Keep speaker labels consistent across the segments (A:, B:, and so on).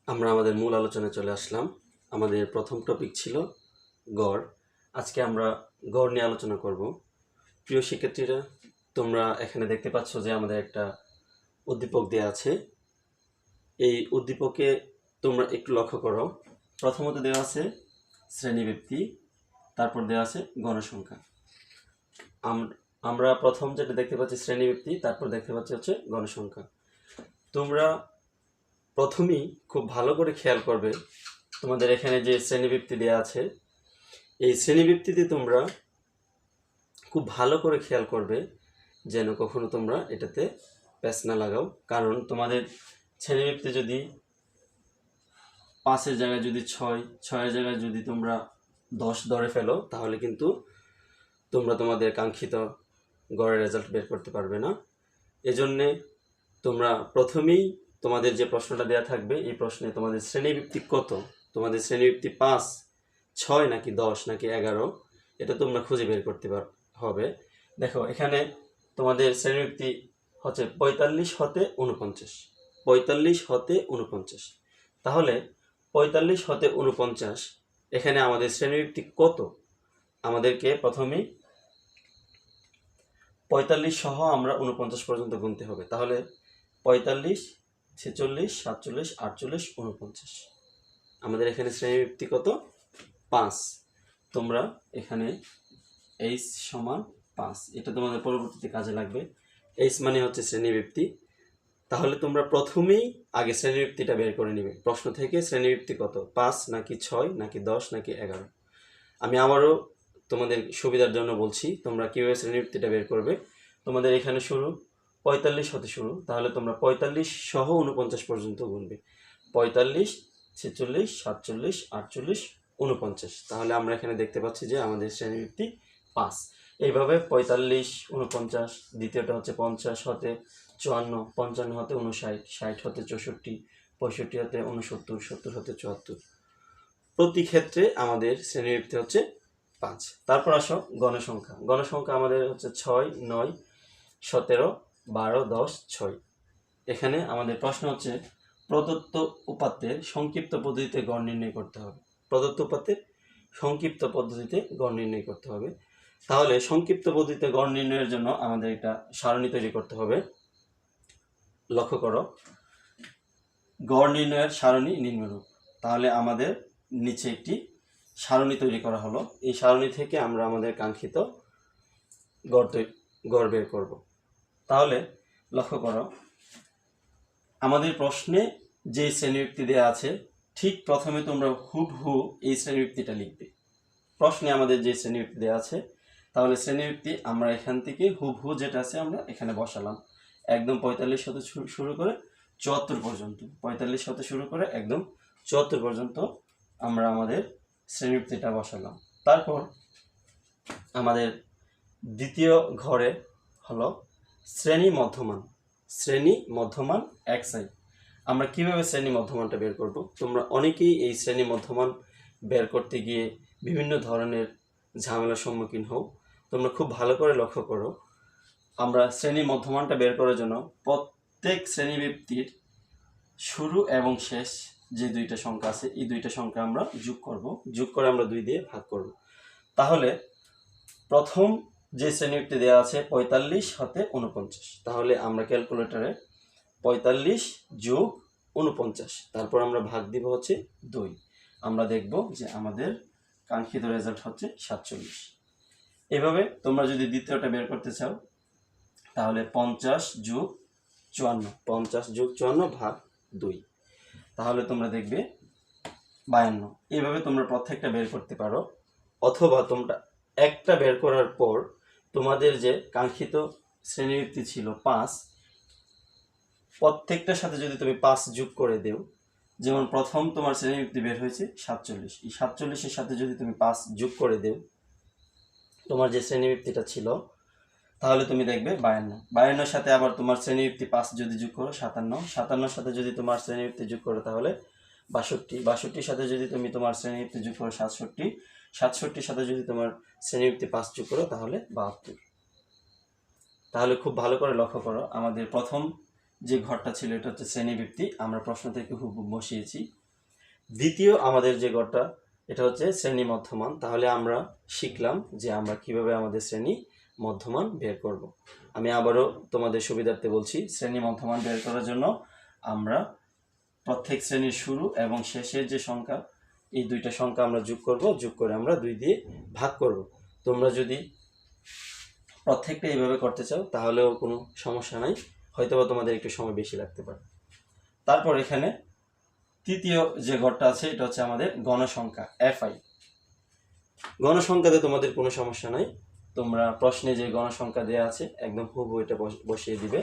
A: আমরা আমাদের মূল আলোচনায় চলে আসলাম। আমাদের প্রথম টপিক ছিল গড়। আজকে আমরা গড় নিয়ে আলোচনা করব। প্রিয় শিক্ষার্থীরা, তোমরা এখানে দেখতে পাচ্ছ যে আমাদের একটা উদ্দীপক দেওয়া আছে। এই উদ্দীপকে তোমরা একটু লক্ষ্য করো। প্রথমত দেওয়া আছে শ্রেণীব্যক্তি, তারপর দেওয়া আছে গণসংখ্যা। আমরা প্রথম যেটা দেখতে পাচ্ছি শ্রেণীব্যক্তি, তারপর দেখতে পাচ্ছি হচ্ছে গণসংখ্যা। তোমরা প্রথমেই খুব ভালো করে খেয়াল করবে, তোমাদের এখানে যে শ্রেণীবৃত্তি দেওয়া আছে, এই শ্রেণীবৃত্তিতে তোমরা খুব ভালো করে খেয়াল করবে যেন কখনো তোমরা এটাতে প্যাচ না লাগাও। কারণ তোমাদের শ্রেণীবৃত্তি যদি 5-এর জায়গায় যদি 6-এর জায়গায় যদি তোমরা 10 ধরে ফেলো, তাহলে কিন্তু তোমরা তোমাদের কাঙ্ক্ষিত গড়ের রেজাল্ট বের করতে পারবে না। এজন্যে তোমরা প্রথমেই তোমাদের যে প্রশ্নটা দেওয়া থাকবে, এই প্রশ্নে তোমাদের শ্রেণীবৃত্তি কত, তোমাদের শ্রেণীবৃত্তি 5, 6 নাকি 10 নাকি 11, এটা তোমরা খুঁজে বের করতে হবে। দেখো এখানে তোমাদের শ্রেণীবৃত্তি হচ্ছে 45 হতে 49, 45 হতে 49। তাহলে 45 হতে 49, এখানে আমাদের শ্রেণীবৃত্তি কত? আমাদেরকে প্রথমেই 45 সহ আমরা 49 পর্যন্ত গুনতে হবে। তাহলে 45, 46, 47, 48, 49। আমাদের এখানে শ্রেণীবৃত্তি কত? 5। তোমরা এখানে h সমান 5, এটা তোমাদের পরবর্তীতে কাজে লাগবে। h মানে হচ্ছে শ্রেণীবৃত্তি। তাহলে তোমরা প্রথমেই আগে শ্রেণীবৃত্তিটা বের করে নিবে। প্রশ্ন থেকে শ্রেণীবৃত্তি কত, 5 নাকি 6 নাকি 10 নাকি 11। আমি আবারও তোমাদের সুবিধার জন্য বলছি তোমরা কীভাবে শ্রেণীবৃত্তিটা বের করবে। তোমাদের এখানে শুরু 45 হতে শুরু, তাহলে তোমরা 45 সহ 49 পর্যন্ত গুনবে। 45, 46, 47, 48, 49। তাহলে আমরা এখানে দেখতে পাচ্ছি যে আমাদের শ্রেণীবৃত্তি 5। এইভাবে 45, 49, দ্বিতীয়টা হচ্ছে 50 হতে 54, 55 হতে 59, 60 হতে 64, 65 হতে 69, 70 হতে 74। প্রতি ক্ষেত্রে আমাদের শ্রেণীবৃত্তি হচ্ছে 5। তারপর আসো গণসংখ্যা। গণসংখ্যা আমাদের হচ্ছে 6, 9, 17, 12, 10, 6। এখানে আমাদের প্রশ্ন হচ্ছে প্রদত্ত উপাত্তের সংক্ষিপ্ত পদ্ধতিতে গড় নির্ণয় করতে হবে। প্রদত্ত উপাত্তের সংক্ষিপ্ত পদ্ধতিতে গড় নির্ণয় করতে হবে। তাহলে সংক্ষিপ্ত পদ্ধতিতে গড় নির্ণয়ের জন্য আমাদের একটা সারণী তৈরি করতে হবে। লক্ষ্য করো, গড় নির্ণয়ের সারণী নিম্নরূপ। তাহলে আমাদের নিচে একটি সারণী তৈরি করা হলো। এই সারণী থেকে আমরা আমাদের কাঙ্ক্ষিত গড় বের করব। তাহলে লক্ষ্য করো, আমাদের প্রশ্নে যে শ্রেণীবৃত্তি দেওয়া আছে, ঠিক প্রথমে তোমরা হুবহু এই শ্রেণীবৃত্তিটা লিখবে। প্রশ্নে আমাদের যে শ্রেণীবৃত্তি দেওয়া আছে, তাহলে শ্রেণীবৃত্তি আমরা এখান থেকে হুবহু যেটা আছে আমরা এখানে বসালাম। একদম 45 হতে শুরু করে 74 পর্যন্ত, 45 হতে শুরু করে একদম 74 পর্যন্ত আমরা আমাদের শ্রেণীবৃত্তিটা বসালাম। তারপর আমাদের দ্বিতীয় ঘরে হলো শ্রেণী মধ্যমান। শ্রেণী মধ্যমান xi। আমরা কিভাবে শ্রেণী মধ্যমানটা বের করব? তোমরা অনেকেই এই শ্রেণী মধ্যমান বের করতে গিয়ে বিভিন্ন ধরনের ঝামেলার সম্মুখীন হও। তোমরা খুব ভালো করে লক্ষ্য করো, আমরা শ্রেণী মধ্যমানটা বের করার জন্য প্রত্যেক শ্রেণীবৃত্তির শুরু এবং শেষ যে দুইটা সংখ্যা আছে, এই দুইটা সংখ্যা আমরা যোগ করব। যোগ করে আমরা 2 দিয়ে ভাগ করব। তাহলে প্রথম যে শ্রেণীবৃত্তি দেওয়া আছে 45 হতে 49। তাহলে আমরা ক্যালকুলেটরে 45 যোগ 49, তারপর আমরা ভাগ দিব হচ্ছে 2। আমরা দেখব যে আমাদের কাঙ্ক্ষিত রেজাল্ট হচ্ছে 47। এভাবে তোমরা যদি দ্বিতীয়টা বের করতে চাও, তাহলে 50 যোগ 54, 50 যোগ 54 ভাগ 2, তাহলে তোমরা দেখবে 52। এইভাবে তোমরা প্রত্যেকটা বের করতে পারো। অথবা তোমরা একটা বের করার পর তোমাদের যে কাঙ্ক্ষিত শ্রেণীবৃত্তি ছিল 5, প্রত্যেকটার সাথে যদি তুমি 5 যোগ করে দেও, যেমন প্রথম তোমার শ্রেণীবৃত্তি বের হয়েছে 47, এই 47-এর সাথে যদি তুমি 5 যোগ করে দেও তোমার যে শ্রেণীবৃত্তিটা ছিল, তাহলে তুমি দেখবে 52। 52-এর সাথে আবার তোমার শ্রেণীবৃত্তি 5 যদি যোগ করো 57, 57-এর সাথে যদি তোমার শ্রেণীবৃত্তি যোগ করো তাহলে 62, 62-এর সাথে যদি তুমি তোমার শ্রেণীবৃত্তি যোগ করো 67, 67-এর সাথে যদি তোমার শ্রেণীবৃত্তি 5 যোগ করো তাহলে 72। তাহলে খুব ভালো করে লক্ষ্য করো, আমাদের প্রথম যে ঘরটা ছিল এটা হচ্ছে শ্রেণীবৃত্তি, আমরা প্রশ্ন থেকে হুবহু বসিয়েছি। দ্বিতীয় আমাদের যে ঘরটা এটা হচ্ছে শ্রেণী মধ্যমান। তাহলে আমরা শিখলাম যে আমরা কিভাবে আমাদের শ্রেণী মধ্যমান বের করব। আমি আবারও তোমাদের সুবিধার্থে বলছি, শ্রেণী মধ্যমান বের করার জন্য আমরা প্রত্যেক শ্রেণীর শুরু এবং শেষের যে সংখ্যা, এই দুইটা সংখ্যা আমরা যোগ করব, যোগ করে আমরা 2 দিয়ে ভাগ করব। তোমরা যদি প্রত্যেকটা এইভাবে করতে চাও তাহলেও কোনো সমস্যা নাই, হয়তোবা তোমাদের একটু সময় বেশি লাগতে পারে। তারপর এখানে তৃতীয় যে ঘরটা আছে এটা হচ্ছে আমাদের গণসংখ্যা FI। গণসংখ্যাতে তোমাদের কোনো সমস্যা নাই, তোমরা প্রশ্নে যে গণসংখ্যা দেওয়া আছে একদম হুবহু এটা বসিয়ে দিবে।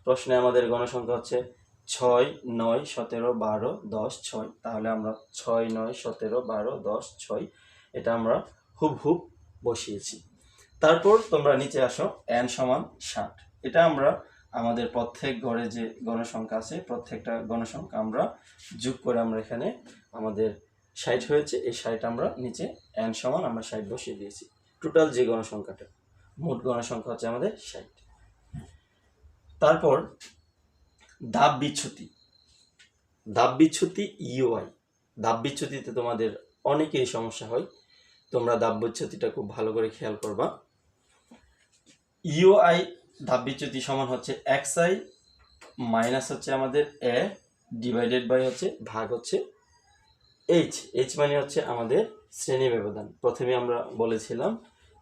A: প্রশ্নে আমাদের গণসংখ্যা হচ্ছে 6, 9, 17, 12, 10, 6। তাহলে আমরা 6, 9, 17, 12, 10, 6 এটা আমরা হুবহু বসিয়েছি। তারপর তোমরা নিচে আসো, n সমান 60। এটা আমরা আমাদের প্রত্যেক ঘরে যে গণসংখ্যা আছে প্রত্যেকটা গণসংখ্যা আমরা যোগ করে আমরা এখানে আমাদের 60 হয়েছে, এই 60 আমরা নিচে n সমান আমরা 60 বসিয়ে দিয়েছি। টোটাল যে গণসংখ্যাটা, মোট গণসংখ্যা হচ্ছে আমাদের 60। তারপর ধাপ বিচ্যুতি। ধাপ বিচ্যুতি ইউআই। ধাপ বিচ্যুতিতে তোমাদের অনেকেই সমস্যা হয়, তোমরা ধাপ বিচ্যুতিটা খুব ভালো করে খেয়াল করবা। ইউআই ধাপ বিচ্যুতি সমান হচ্ছে xi মাইনাস হচ্ছে আমাদের a ডিভাইডেড বাই হচ্ছে ভাগ হচ্ছে h মানে হচ্ছে আমাদের শ্রেণী ব্যবধান। প্রথমে আমরা বলেছিলাম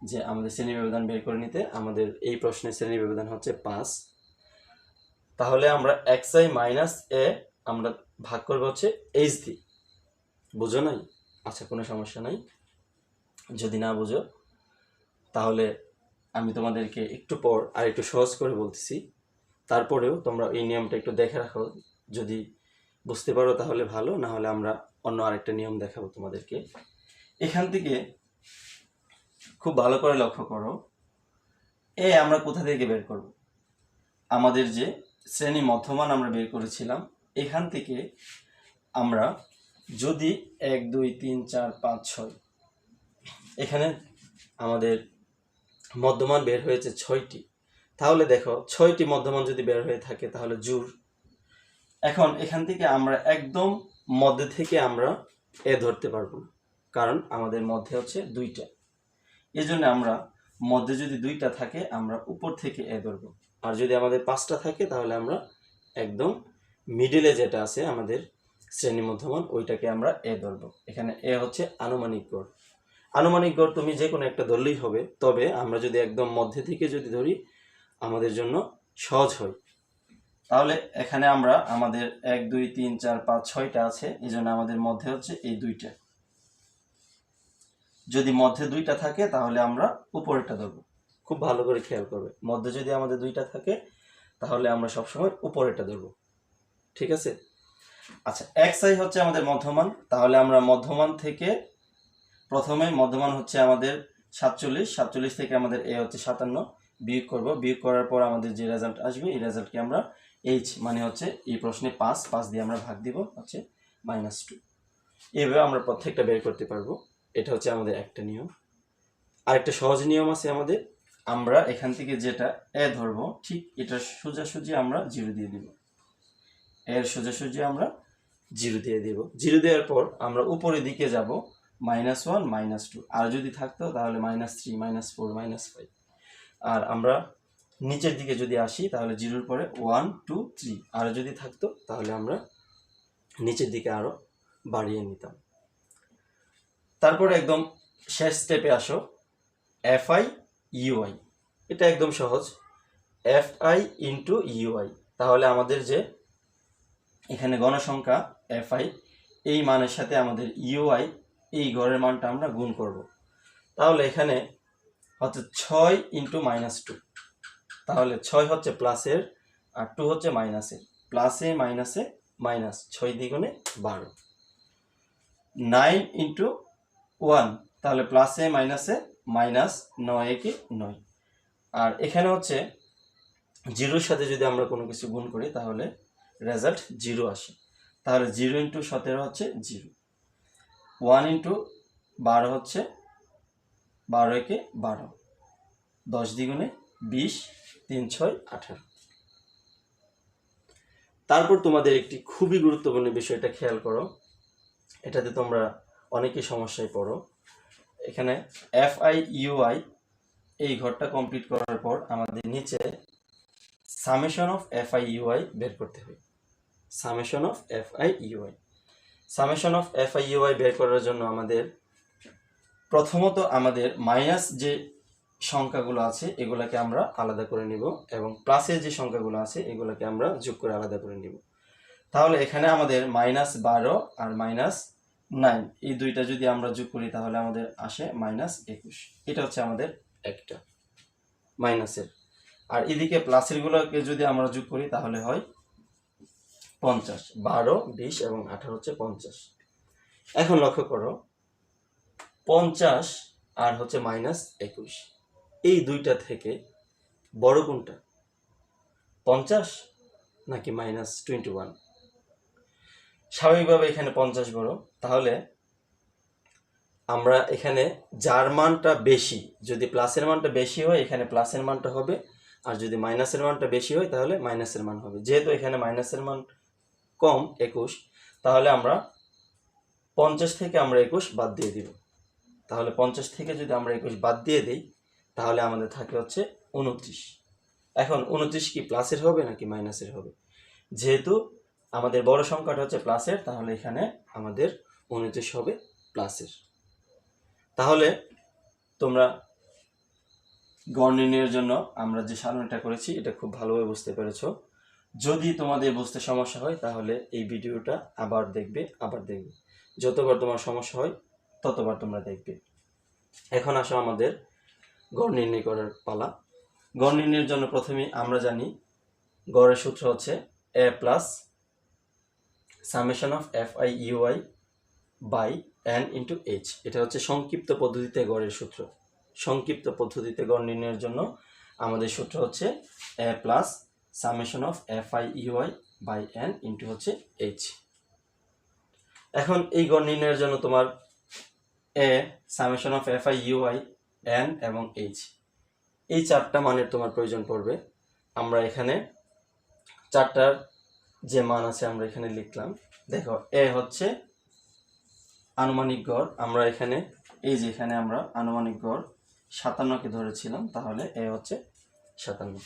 A: যে আমাদের শ্রেণী ব্যবধান বের করে নিতে, আমাদের এই প্রশ্নের শ্রেণী ব্যবধান হচ্ছে 5। তাহলে আমরা xi মাইনাস a আমরা ভাগ করবো হচ্ছে h দিয়ে। বুঝো নাই? আচ্ছা, কোনো সমস্যা নাই। যদি না বুঝো তাহলে আমি তোমাদেরকে একটু পর আর একটু সহজ করে বলতেছি, তারপরেও তোমরা এই নিয়মটা একটু দেখে রাখো। যদি বুঝতে পারো তাহলে ভালো, না হলে আমরা অন্য আরেকটা নিয়ম দেখাবো তোমাদেরকে। এখান থেকে খুব ভালো করে লক্ষ্য করো, আমরা কোথা থেকে বের করব? আমাদের যে শ্রেণী মধ্যমান আমরা বের করেছিলাম, এখান থেকে আমরা যদি 1, 2, 3, 4, 5, 6 এখানে আমাদের মধ্যমান বের হয়েছে 6টি। তাহলে দেখো 6টি মধ্যমান যদি বের হয়ে থাকে তাহলে জোর। এখন এখান থেকে আমরা একদম মধ্যে থেকে আমরা এ ধরতে পারবো না, কারণ আমাদের মধ্যে হচ্ছে 2টা। এই জন্য আমরা মধ্যে যদি 2টা থাকে আমরা উপর থেকে এ ধরবো, আর যদি আমাদের 5টা থাকে তাহলে আমরা একদম মিডিলে যেটা আছে আমাদের শ্রেণী মধ্যমান ওইটাকে আমরা এ ধরবো। এখানে এ হচ্ছে আনুমানিক গড়। আনুমানিক গড় তুমি যে কোনো একটা ধরলেই হবে, তবে আমরা যদি একদম মধ্যে থেকে যদি ধরি আমাদের জন্য সহজ হয়। তাহলে এখানে আমরা আমাদের 1, 2, 3, 4, 5, 6টা আছে, এই জন্য আমাদের মধ্যে হচ্ছে এই 2টা। যদি মধ্যে 2টা থাকে তাহলে আমরা উপরেরটা ধরবো। খুব ভালো করে খেয়াল করবে, মধ্যে যদি আমাদের 2টা থাকে তাহলে আমরা সবসময় উপরেরটা ধরবো। ঠিক আছে? আচ্ছা, xi হচ্ছে আমাদের মধ্যমান। তাহলে আমরা মধ্যমান থেকে প্রথমে মধ্যমান হচ্ছে আমাদের 47 থেকে আমাদের এ হচ্ছে 57 বিয়োগ করব। বিয়োগ করার পর আমাদের যে রেজাল্ট আসবে এই রেজাল্টকে আমরা h মানে হচ্ছে এই প্রশ্নে 5 দিয়ে আমরা ভাগ দিব হচ্ছে -2। এইভাবে আমরা প্রত্যেকটা বের করতে পারবো। এটা হচ্ছে আমাদের একটা নিয়ম। আরেকটা সহজ নিয়ম আছে আমাদের, আমরা এখান থেকে যেটা এ ধরবো ঠিক এটা সোজাসুজি আমরা 0 দিয়ে দিব। এর সোজাসুজি আমরা 0 দিয়ে দিব। 0 দেওয়ার পর আমরা উপরের দিকে যাব -1, -2, আর যদি থাকতো তাহলে -3, -4, -5। আর আমরা নিচের দিকে যদি আসি তাহলে 0-র পরে 1, 2, 3, আর যদি থাকতো তাহলে আমরা নিচের দিকে আরো বাড়িয়ে নিতাম। তারপরে একদম শেষ স্টেপে আসো, FI UI। এটা একদম সহজ, FI ইন্টু UI। তাহলে আমাদের যে এখানে গণসংখ্যা FI এই মানের সাথে আমাদের UI এই ঘরের মানটা আমরা গুণ করব। তাহলে এখানে হচ্ছে 6 ইন্টু -2। তাহলে 6 হচ্ছে প্লাসের আর 2 হচ্ছে মাইনাসের। প্লাসে মাইনাসে মাইনাস, 6 দ্বিগুণে 12। 9 ইন্টু 1, তাহলে প্লাসে মাইনাসে মাইনাস, 9 একে 9। আর এখানে হচ্ছে 0-র সাথে যদি আমরা কোনো কিছু গুণ করি তাহলে রেজাল্ট 0 আসে। তাহলে 0 ইন্টু 17 হচ্ছে 0। 1 ইন্টু 12 হচ্ছে 12 একে 12। 10 দ্বিগুণে 20, 3, 6, 18। তারপর তোমাদের একটি খুবই গুরুত্বপূর্ণ বিষয়টা খেয়াল করো, এটাতে তোমরা অনেকেই সমস্যায় পড়ো। এখানে FI/UI এই ঘরটা কমপ্লিট করার পর আমাদের নিচে সামেশন অফ FI/UI বের করতে হবে। সামেশন অফ FI/UI বের করার জন্য আমাদের প্রথমত আমাদের মাইনাস যে সংখ্যাগুলো আছে এগুলাকে আমরা আলাদা করে নিব এবং প্লাসের যে সংখ্যাগুলো আছে এগুলোকে আমরা যোগ করে আলাদা করে নিব। তাহলে এখানে আমাদের -12 আর -9 এই দুইটা যদি আমরা যোগ করি তাহলে আমাদের আসে -21। এটা হচ্ছে আমাদের একটা মাইনাসের। আর এদিকে প্লাসের গুলোকে যদি আমরা যোগ করি তাহলে হয় 50। 12, 20 এবং 18 হচ্ছে 50। এখন লক্ষ্য করো 50 আর হচ্ছে -21, এই দুইটা থেকে বড় কোনটা, 50 নাকি -21? স্বাভাবিকভাবে এখানে 50 বড়। তাহলে আমরা এখানে যার মানটা বেশি, যদি প্লাসের মানটা বেশি হয় এখানে প্লাসের মানটা হবে, আর যদি মাইনাসের মানটা বেশি হয় তাহলে মাইনাসের মান হবে। যেহেতু এখানে মাইনাসের মান কম 21, তাহলে আমরা 50 থেকে আমরা 21 বাদ দিয়ে দিব। তাহলে 50 থেকে যদি আমরা 21 বাদ দিয়ে দিই তাহলে আমাদের থাকে হচ্ছে 29। এখন 29 কি প্লাসের হবে নাকি মাইনাসের হবে? যেহেতু আমাদের বড় সংখ্যাটা হচ্ছে প্লাসের, তাহলে এখানে আমাদের 29 হবে প্লাসের। তাহলে তোমরা গড় নির্ণয়ের জন্য আমরা যে সারণীটা করেছি এটা খুব ভালোভাবে বুঝতে পেরেছো। যদি তোমাদের বুঝতে সমস্যা হয় তাহলে এই ভিডিওটা আবার দেখবে। যতবার তোমার সমস্যা হয় ততবার তোমরা দেখবে। এখন আসো আমাদের গড় নির্ণয় করার পালা। গড় নির্ণয়ের জন্য প্রথমে আমরা জানি গড়ের সূত্র হচ্ছে a plus summation of FI/UI by n into h। এটা হচ্ছে সংক্ষিপ্ত পদ্ধতিতে গড়ের সূত্র। সংক্ষিপ্ত পদ্ধতিতে গড় নির্ণয়ের জন্য আমাদের সূত্র হচ্ছে a plus summation of FI/UI by n into হচ্ছে h। এখন এই গড় নির্ণয়ের জন্য তোমার a summation of FI/UI, n এবং h এই চারটা মানের তোমার প্রয়োজন পড়বে। আমরা এখানে চারটার যে মান আছে আমরা এখানে লিখলাম। দেখো a হচ্ছে আনুমানিক গড়, আমরা এখানে এই যে এখানে আমরা আনুমানিক গড় 57কে ধরেছিলাম, তাহলে a হচ্ছে 57।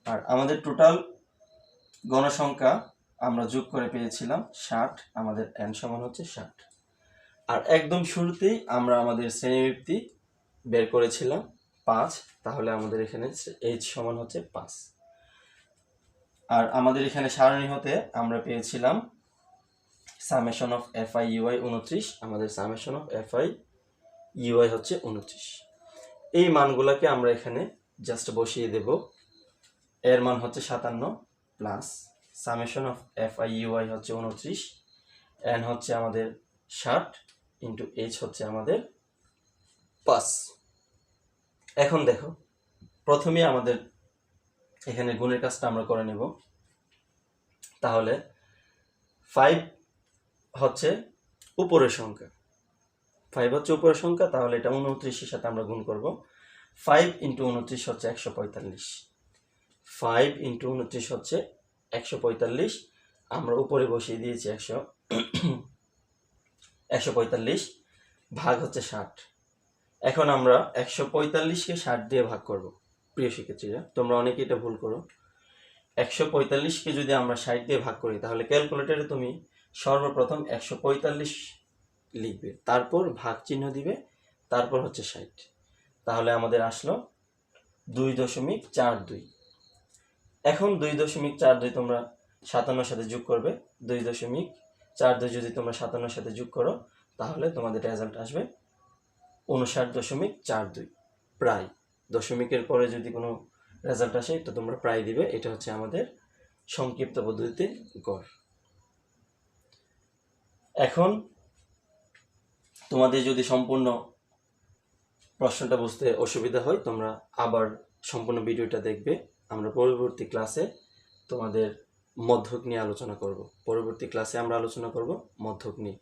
A: আর আমাদের টোটাল গণসংখ্যা আমরা যোগ করে পেয়েছিলাম 60, আমাদের n সমান হচ্ছে 60। আর একদম শুরুতেই আমরা আমাদের শ্রেণীবৃত্তি বের করেছিলাম 5, তাহলে আমাদের এখানে h সমান হচ্ছে 5। আর আমাদের এখানে সারণী হতে আমরা পেয়েছিলাম সামেশন অফ FI/UI 29, আমাদের সামেশন অফ FI/UI হচ্ছে 29। এই মানগুলোকে আমরা এখানে জাস্ট বসিয়ে দেব। এর মান হচ্ছে 57 প্লাস সামেশন অফ FI/UI হচ্ছে 29, n হচ্ছে আমাদের 60 ইন্টু h হচ্ছে আমাদের 5। এখন দেখো প্রথমে আমাদের এখানে গুণের কাজটা আমরা করে নেব। তাহলে 5 হচ্ছে উপরের সংখ্যা, 5 হচ্ছে উপরের সংখ্যা, তাহলে এটা 29 সাথে আমরা গুণ করব। 5 ইন্টু 29 হচ্ছে 145। 5 ইন্টু 29 হচ্ছে 145, আমরা উপরে বসিয়ে দিয়েছি 145 ভাগ হচ্ছে 60। এখন আমরা 145কে 60 দিয়ে ভাগ করব। প্রিয় শিক্ষার্থীরা, তোমরা অনেকে এটা ভুল করো। 145কে যদি আমরা 60 দিয়ে ভাগ করি তাহলে ক্যালকুলেটরে তুমি সর্বপ্রথম 145 লিখবে, তারপর ভাগ চিহ্ন দিবে, তারপর হচ্ছে 60। তাহলে আমাদের আসলো 2.42। এখন 2.42 তোমরা 57 সাথে যোগ করবে। 2.42 যদি তোমরা 57 সাথে যোগ করো তাহলে তোমাদের রেজাল্ট আসবে 59.42। প্রায় দশমিকের পরে যদি কোনো রেজাল্ট আসে তো তোমরা প্রায় দিবে। এটা হচ্ছে আমাদের সংক্ষিপ্ত পদ্ধতিতে গড়। এখন তোমাদের যদি সম্পূর্ণ প্রশ্নটা বুঝতে অসুবিধা হয় তোমরা আবার সম্পূর্ণ ভিডিওটা দেখবে। আমরা পরবর্তী ক্লাসে তোমাদের মধ্যক নিয়ে আলোচনা করব। মধ্যক নিয়ে